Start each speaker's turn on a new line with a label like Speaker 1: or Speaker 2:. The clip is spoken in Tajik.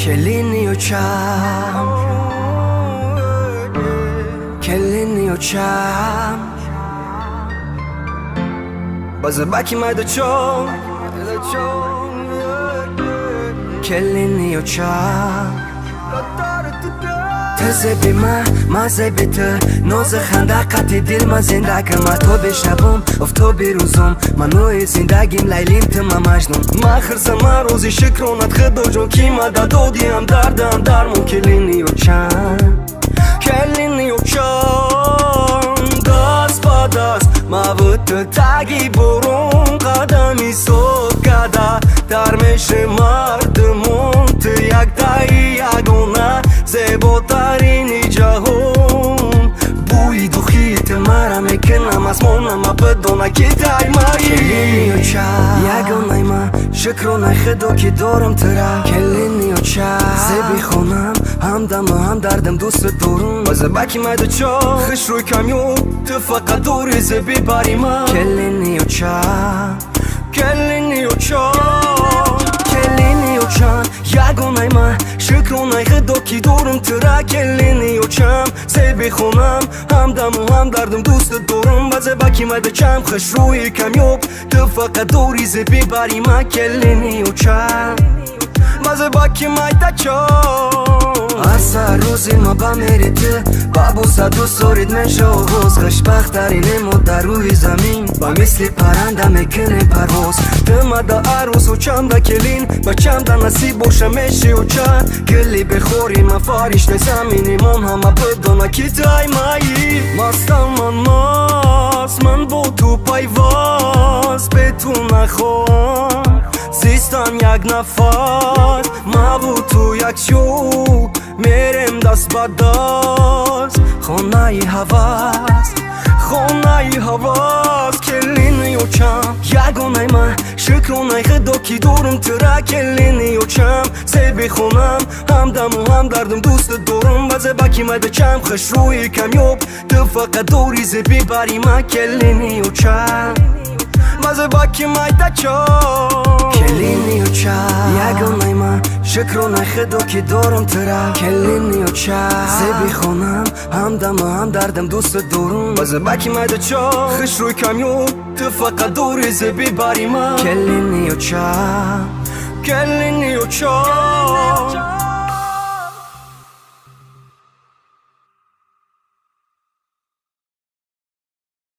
Speaker 1: کلینی و چم کلینی و چم باز باکی مایده چون کلینی و چم تزه بی مزه بی ته نوز خندقت دل من زندگم تو به شبم اف تو به روزم منوی زندگیم لیلیم تم مجنون ما خرسم روزی شکرونت خدو جون کی ما دادیم دردم درمون کلینی و چند کلینی و چند دست با دست ما بود تاگی برون قدمی صبح کده در میشه مردمون تو یک دایی یگونه زیباترین جهان بوی دوخیت مرا میکنم از مونم بدونه که دایمایی کلینی و چند یگونه ما شکرونه خدا که دارم ترا کلینی و چند زیبی خونم همدم و هم دردم دوست دارم باز باکی مایده چا خش روی کمیون تو فقط دوری زیبی باری ما کلینی و چند کلینی و چند کلینی و چند یگونه ما شکرونه خدا که دارم ترا کلینی و چند زیبی خونم همدم و هم دردم دوست دارم باز باکی مایده چم خش روی کمیون تو فقط دوری زیبی باری ما کلینی و چند باز باکی مایده چند هر روزی ما با میریده بابو صدو سورید میشه و روز خوشبخترینه ما در روی زمین با مثل پرنده میکنه پرواز دمه دا عروس و چند کلین با چند نصیب باشه میشه و چند گلی بخوری ما فارشت زمینی من همه بدونه که دایمایی مستم من ماست من با تو پیواز به تو نخوام زیستم یک نفر ما با تو یک شو میرم دست با دست خونه حواس خونه حواس کلینی و چم یگونه من شکرونه خدا که دارم ترا کلینی و چم زیبی خونم همدم و هم دردم دوست دارم باز باکی مایده چم خش روی کمیوب تو فقط دوری زیبی باری من کلینی و چم باز باکی مایده چم کلینی و چم یگونه من شکرونه خدا که دارم ترا کلینی و چم زیبی خونم همدم و هم دردم دوست دارم باز باکی مایده چم خش روی کمیون تو فقط دوری زیبی باری من کلینی و چم کلینی و چم